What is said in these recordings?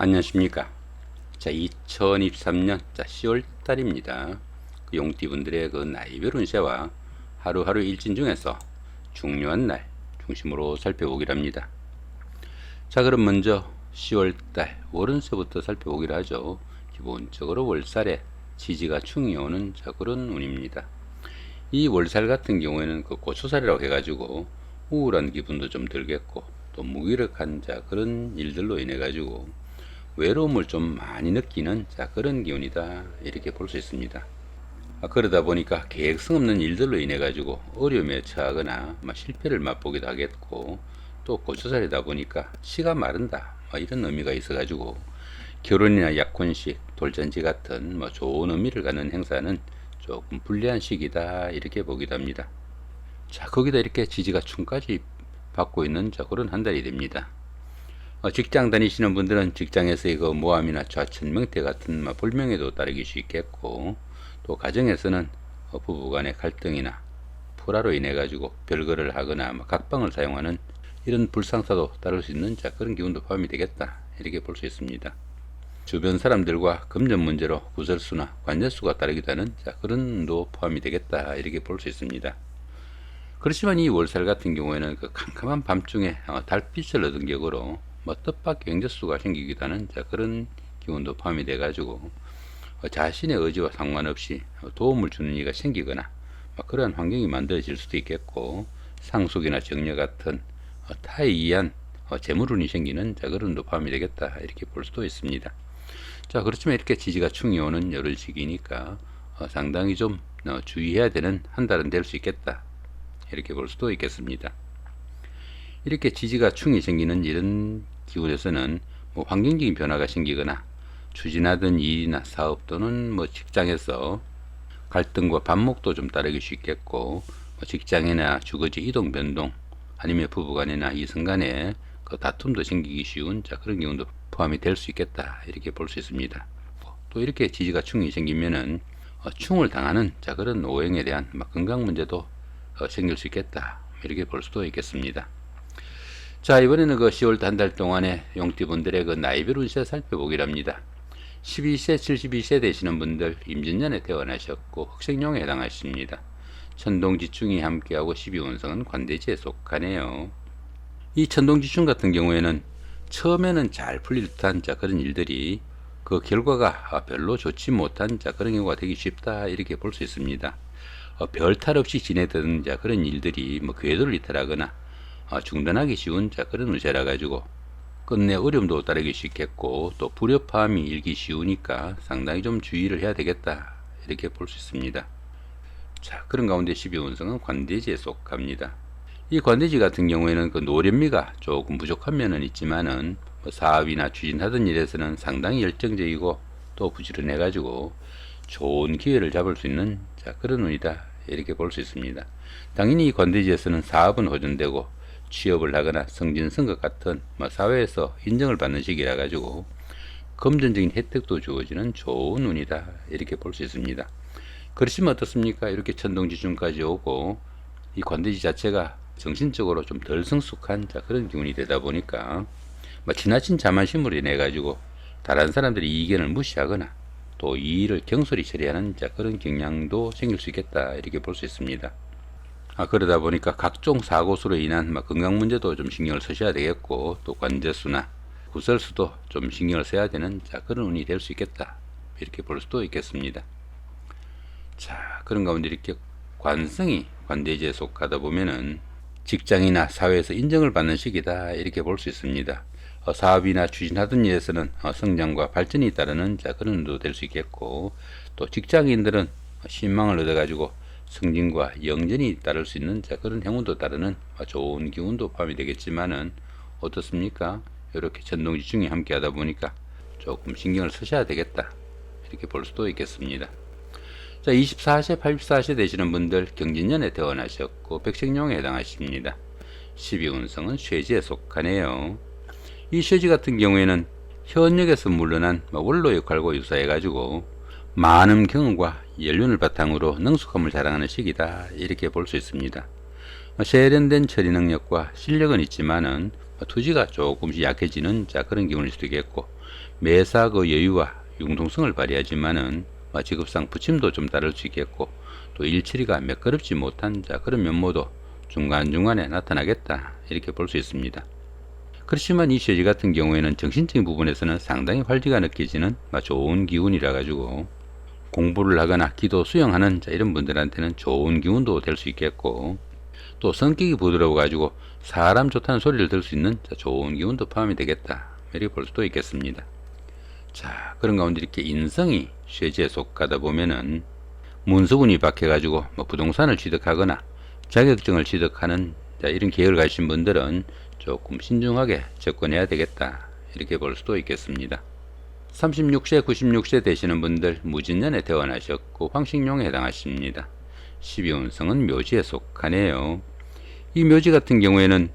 안녕하십니까. 자, 2023년 10월 달입니다. 용띠분들의 나이별 운세와 하루하루 일진 중에서 중요한 날 중심으로 살펴보기로 합니다. 자, 그럼 먼저 10월 달 월운세부터 살펴보기로 하죠. 기본적으로 월살에 지지가 충이 오는 그런 운입니다. 이 월살 같은 경우에는 고초살이라고 해가지고 우울한 기분도 좀 들겠고, 또 무기력한 그런 일들로 인해 가지고 외로움을 좀 많이 느끼는 그런 기운이다, 이렇게 볼 수 있습니다. 그러다 보니까 계획성 없는 일들로 인해 가지고 어려움에 처하거나 실패를 맛보기도 하겠고, 또 고초살이다 보니까 시가 마른다, 이런 의미가 있어 가지고 결혼이나 약혼식, 돌잔치 같은 좋은 의미를 갖는 행사는 조금 불리한 시기다, 이렇게 보기도 합니다. 자, 거기다 이렇게 지지가 충까지 받고 있는 그런 한 달이 됩니다. 직장 다니시는 분들은 직장에서 모함이나 좌천명태 같은 불명예도 따르길 수 있겠고, 또 가정에서는 부부 간의 갈등이나 불화로 인해 가지고 별거를 하거나 각방을 사용하는 이런 불상사도 따를 수 있는 그런 기운도 포함이 되겠다, 이렇게 볼 수 있습니다. 주변 사람들과 금전 문제로 구설수나 관제수가 따르기도 하는 그런 운도 포함이 되겠다, 이렇게 볼 수 있습니다. 그렇지만 이 월살 같은 경우에는 캄캄한 밤중에 달빛을 얻은 격으로 뜻밖의 경제수가 생기기도 하는 그런 기운도 포함이 돼 가지고 자신의 의지와 상관없이 도움을 주는 이가 생기거나 그러한 환경이 만들어질 수도 있겠고, 상속이나 정려 같은 타에 의한 재물운이 생기는 그런 운도 포함이 되겠다, 이렇게 볼 수도 있습니다. 자, 그렇지만 이렇게 지지가 충이 오는 이런 시기니까 상당히 좀 주의해야 되는 한 달은 될 수 있겠다, 이렇게 볼 수도 있겠습니다. 이렇게 지지가 충이 생기는 이런 기운에서는 환경적인 변화가 생기거나 추진하던 일이나 사업 또는 직장에서 갈등과 반목도 좀 따르길 수 있겠고, 직장이나 주거지 이동 변동, 아니면 부부간이나 이성간에 다툼도 생기기 쉬운 그런 경우도 포함이 될 수 있겠다, 이렇게 볼 수 있습니다. 또 이렇게 지지가 충이 생기면은 충을 당하는 그런 오행에 대한 건강 문제도 생길 수 있겠다, 이렇게 볼 수도 있겠습니다. 자, 이번에는 10월 한 달 동안의 용띠분들의 나이별 운세 살펴보기로 합니다. 12세, 72세 되시는 분들 임진년에 태어나셨고 흑생룡에 해당하십니다. 천동지충이 함께하고 12운성은 관대지에 속하네요. 이 천동지충 같은 경우에는 처음에는 잘 풀릴 듯한 그런 일들이 그 결과가 별로 좋지 못한 그런 경우가 되기 쉽다, 이렇게 볼 수 있습니다. 별 탈 없이 지내던 그런 일들이 궤도를 이탈하거나 중단하기 쉬운 그런 운세라 가지고 끝내 어려움도 따르기 쉽겠고, 또 불협화음이 일기 쉬우니까 상당히 좀 주의를 해야 되겠다, 이렇게 볼 수 있습니다. 자, 그런 가운데 12운성은 관대지에 속합니다. 이 관대지 같은 경우에는 노련미가 조금 부족한 면은 있지만은 사업이나 추진하던 일에서는 상당히 열정적이고 또 부지런해 가지고 좋은 기회를 잡을 수 있는 그런 운이다, 이렇게 볼 수 있습니다. 당연히 이 관대지에서는 사업은 호전되고 취업을 하거나 승진선거 같은 사회에서 인정을 받는 시기라 가지고 금전적인 혜택도 주어지는 좋은 운이다, 이렇게 볼 수 있습니다. 그렇지만 어떻습니까? 이렇게 천동지중까지 오고 이 관대지 자체가 정신적으로 좀 덜 성숙한 그런 기운이 되다 보니까 지나친 자만심으로 인해 가지고 다른 사람들이 이 의견을 무시하거나 또 이 일을 경솔히 처리하는 그런 경향도 생길 수 있겠다, 이렇게 볼 수 있습니다. 그러다 보니까 각종 사고수로 인한 건강 문제도 좀 신경을 쓰셔야 되겠고, 또 관제수나 구설수도 좀 신경을 써야 되는 그런 운이 될 수 있겠다, 이렇게 볼 수도 있겠습니다. 자, 그런 가운데 이렇게 관성이 관대지에 속하다 보면은 직장이나 사회에서 인정을 받는 시기다, 이렇게 볼 수 있습니다. 사업이나 추진하던 일에서는 성장과 발전이 따르는 그런 운도 될 수 있겠고, 또 직장인들은 신망을 얻어가지고 승진과 영전이 따를 수 있는 그런 행운도 따르는 좋은 기운도 포함이 되겠지만은 어떻습니까? 이렇게 천동지중이 함께 하다 보니까 조금 신경을 쓰셔야 되겠다, 이렇게 볼 수도 있겠습니다. 자, 24세, 84세 되시는 분들 경진년에 태어나셨고 백색룡에 해당하십니다. 12운성은 쇠지에 속하네요. 이 쇠지 같은 경우에는 현역에서 물러난 원로 역할과 유사해 가지고 많은 경험과 연륜을 바탕으로 능숙함을 자랑하는 시기다, 이렇게 볼 수 있습니다. 세련된 처리 능력과 실력은 있지만은 투지가 조금씩 약해지는 그런 기운일 수도 있겠고, 매사 그 여유와 융통성을 발휘하지만은 직업상 부침도 좀 따를 수 있겠고, 또 일처리가 매끄럽지 못한 그런 면모도 중간중간에 나타나겠다, 이렇게 볼 수 있습니다. 그렇지만 이 쇠지 같은 경우에는 정신적인 부분에서는 상당히 활기가 느껴지는 좋은 기운이라 가지고 공부를 하거나 기도 수행하는 이런 분들한테는 좋은 기운도 될 수 있겠고, 또 성격이 부드러워 가지고 사람 좋다는 소리를 들을 수 있는 좋은 기운도 포함이 되겠다, 이렇게 볼 수도 있겠습니다. 자, 그런 가운데 이렇게 인성이 쇠지에 속하다 보면은 문서군이 박혀 가지고 부동산을 취득하거나 자격증을 취득하는 이런 계획을 가지신 분들은 조금 신중하게 접근해야 되겠다, 이렇게 볼 수도 있겠습니다. 36세 96세 되시는 분들 무진년에 태어나셨고 황식룡에 해당하십니다. 12운성은 묘지에 속하네요. 이 묘지 같은 경우에는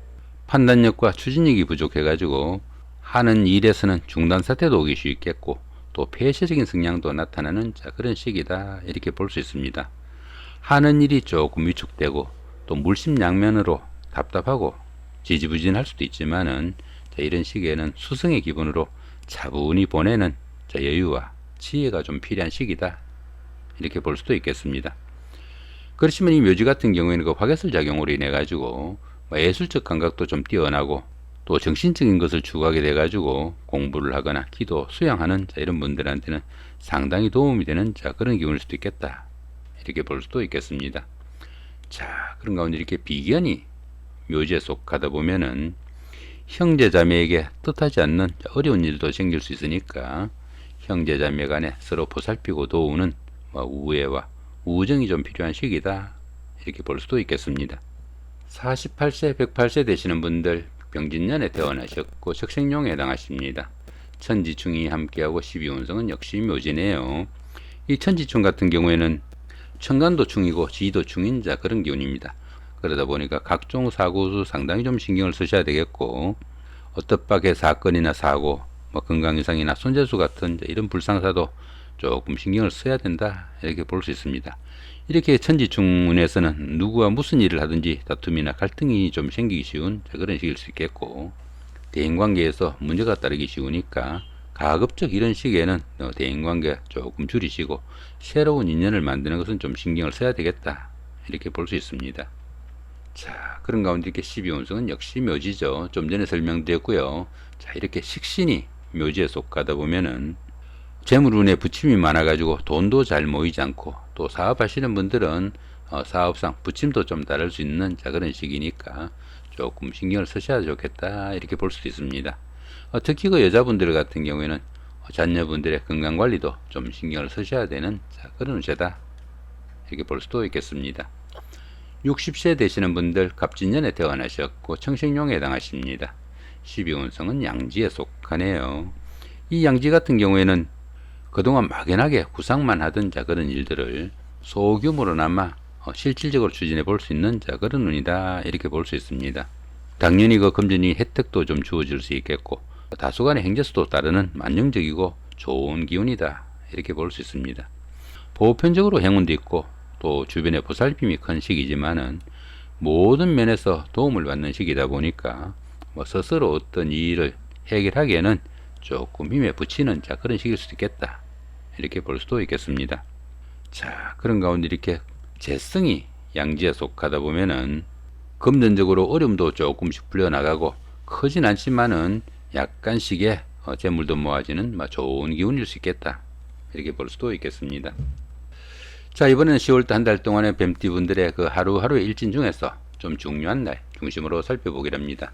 판단력과 추진력이 부족해 가지고 하는 일에서는 중단 사태도 오기 쉽겠고, 또 폐쇄적인 성향도 나타나는 그런 시기다, 이렇게 볼 수 있습니다. 하는 일이 조금 위축되고 또 물심양면으로 답답하고 지지부진할 수도 있지만은 이런 시기에는 수성의 기분으로 차분히 보내는 여유와 지혜가 좀 필요한 시기다, 이렇게 볼 수도 있겠습니다. 그렇지만 이 묘지 같은 경우에는 그 화개설 작용으로 인해 가지고 예술적 감각도 좀 뛰어나고 또 정신적인 것을 추구하게 돼 가지고 공부를 하거나 기도 수양하는 이런 분들한테는 상당히 도움이 되는 그런 기운일 수도 있겠다, 이렇게 볼 수도 있겠습니다. 자, 그런 가운데 이렇게 비견이 묘지에 속하다 보면은 형제자매에게 뜻하지 않는 어려운 일도 생길 수 있으니까 형제자매 간에 서로 보살피고 도우는 우애와 우정이 좀 필요한 시기다, 이렇게 볼 수도 있겠습니다. 48세 108세 되시는 분들 병진년에 태어나셨고 적생룡에 해당하십니다. 천지충이 함께하고 12운성은 역시 묘지네요. 이 천지충 같은 경우에는 천간도충이고 지도충인 그런 기운입니다. 그러다 보니까 각종 사고도 상당히 좀 신경을 쓰셔야 되겠고, 어떻게 사건이나 사고, 건강이상이나 손재수 같은 이런 불상사도 조금 신경을 써야 된다, 이렇게 볼 수 있습니다. 이렇게 천지충운에서는 누구와 무슨 일을 하든지 다툼이나 갈등이 좀 생기기 쉬운 그런 시기일 수 있겠고, 대인관계에서 문제가 따르기 쉬우니까 가급적 이런 시기에는 대인관계 조금 줄이시고 새로운 인연을 만드는 것은 좀 신경을 써야 되겠다, 이렇게 볼 수 있습니다. 자, 그런 가운데 이렇게 12운성은 역시 묘지죠. 좀 전에 설명드렸고요. 자, 이렇게 식신이 묘지에 속하다 보면은 재물운에 부침이 많아가지고 돈도 잘 모이지 않고, 또 사업하시는 분들은 사업상 부침도 좀 따를 수 있는 그런 시기니까 조금 신경을 쓰셔야 좋겠다, 이렇게 볼 수도 있습니다. 특히 그 여자분들 같은 경우에는 자녀분들의 건강관리도 좀 신경을 쓰셔야 되는 그런 운세다, 이렇게 볼 수도 있겠습니다. 60세 되시는 분들 갑진년에 태어나셨고 청생룡에 해당하십니다. 12운성은 양지에 속하네요. 이 양지 같은 경우에는 그동안 막연하게 구상만 하던 그런 일들을 소규모로나마 실질적으로 추진해 볼 수 있는 그런 운이다, 이렇게 볼 수 있습니다. 당연히 그 금전이 혜택도 좀 주어질 수 있겠고, 다소간의 행재수도 따르는 만능적이고 좋은 기운이다, 이렇게 볼 수 있습니다. 보편적으로 행운도 있고 또 주변의 보살핌이 큰 시기지만은 모든 면에서 도움을 받는 시기다 보니까 스스로 어떤 일을 해결하기에는 조금 힘에 부치는 그런 시기일 수도 있겠다, 이렇게 볼 수도 있겠습니다. 자, 그런 가운데 이렇게 재성이 양지에 속하다 보면은 금전적으로 어려움도 조금씩 풀려나가고 크진 않지만은 약간씩의 재물도 모아지는 좋은 기운일 수 있겠다, 이렇게 볼 수도 있겠습니다. 자, 이번에는 10월달 한 달 동안의 뱀띠분들의 그 하루하루의 일진 중에서 좀 중요한 날 중심으로 살펴보기로 합니다.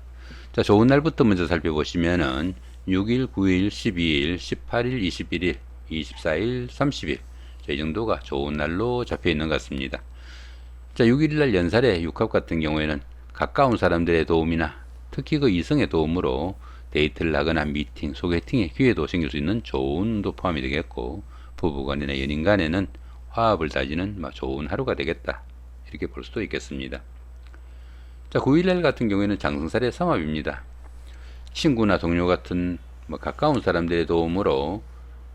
자, 좋은 날부터 먼저 살펴보시면은 6일, 9일, 12일, 18일, 21일, 24일, 30일, 이 정도가 좋은 날로 잡혀 있는 것 같습니다. 자, 6일날 연살의 육합 같은 경우에는 가까운 사람들의 도움이나 특히 그 이성의 도움으로 데이트를 하거나 미팅, 소개팅의 기회도 생길 수 있는 좋은 운도 포함이 되겠고, 부부간이나 연인간에는 화합을 다지는 좋은 하루가 되겠다, 이렇게 볼 수도 있겠습니다. 자, 9일날 같은 경우에는 장성살의 삼합입니다. 친구나 동료 같은 가까운 사람들의 도움으로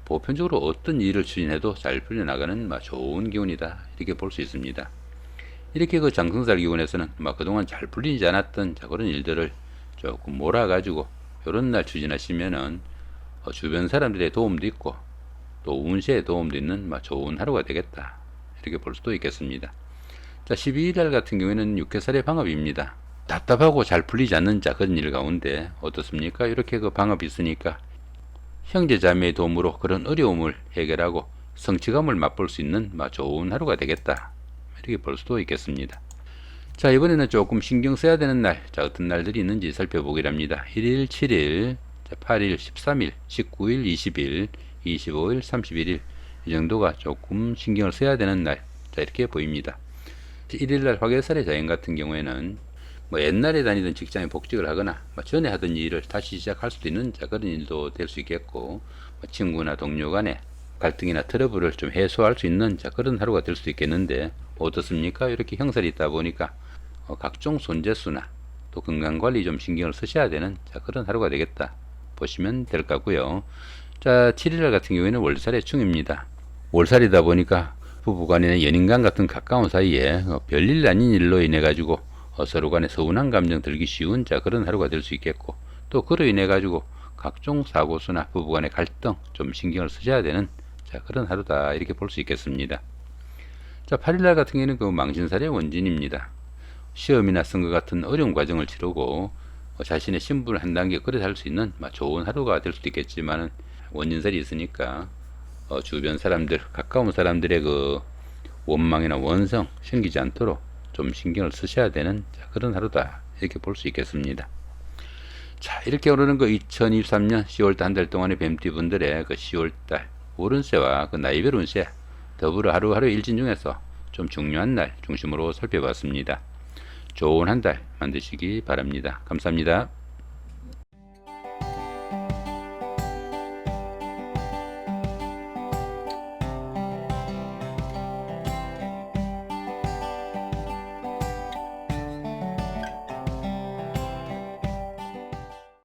보편적으로 어떤 일을 추진해도 잘 풀려나가는 좋은 기운이다, 이렇게 볼 수 있습니다. 이렇게 그 장성살 기운에서는 그동안 잘 풀리지 않았던 그런 일들을 조금 몰아가지고 이런 날 추진하시면은 주변 사람들의 도움도 있고 또 운세에 도움도 있는 좋은 하루가 되겠다, 이렇게 볼 수도 있겠습니다. 자, 12일 같은 경우에는 6개살의 방업입니다. 답답하고 잘 풀리지 않는 그런 일 가운데 어떻습니까? 이렇게 방업이 있으니까 형제 자매의 도움으로 그런 어려움을 해결하고 성취감을 맛볼 수 있는 좋은 하루가 되겠다, 이렇게 볼 수도 있겠습니다. 자, 이번에는 조금 신경 써야 되는 날, 어떤 날들이 있는지 살펴보기로 합니다. 1일, 7일, 8일, 13일, 19일, 20일, 25일, 31일, 이 정도가 조금 신경을 써야 되는 날, 이렇게 보입니다. 1일날 화개살의 자연 같은 경우에는 옛날에 다니던 직장에 복직을 하거나 전에 하던 일을 다시 시작할 수도 있는 그런 일도 될 수 있겠고, 친구나 동료 간의 갈등이나 트러블을 좀 해소할 수 있는 그런 하루가 될 수도 있겠는데 어떻습니까? 이렇게 형살이 있다 보니까 각종 손재수나 또 건강관리 좀 신경을 쓰셔야 되는 그런 하루가 되겠다 보시면 될 것 같고요. 자, 7일날 같은 경우에는 월살의 충입니다. 월살이다 보니까 부부간이나 연인간 같은 가까운 사이에 별일 아닌 일로 인해 가지고 서로 간에 서운한 감정 들기 쉬운 그런 하루가 될 수 있겠고, 또 그로 인해 가지고 각종 사고수나 부부간의 갈등 좀 신경을 쓰셔야 되는 그런 하루다, 이렇게 볼 수 있겠습니다. 자, 8일날 같은 경우에는 망신살의 원진입니다. 시험이나 선거 같은 어려운 과정을 치르고 자신의 신분을 한 단계 끌어갈 수 있는 좋은 하루가 될 수도 있겠지만, 원진살이 있으니까 주변 사람들, 가까운 사람들의 원망이나 원성 생기지 않도록 좀 신경을 쓰셔야 되는 그런 하루다, 이렇게 볼 수 있겠습니다. 자, 이렇게 오르는 2023년 10월달 한 달 동안의 뱀띠분들의 10월달 오른세와 나이별 운세, 더불어 하루하루 일진 중에서 좀 중요한 날 중심으로 살펴봤습니다. 좋은 한 달 만드시기 바랍니다. 감사합니다.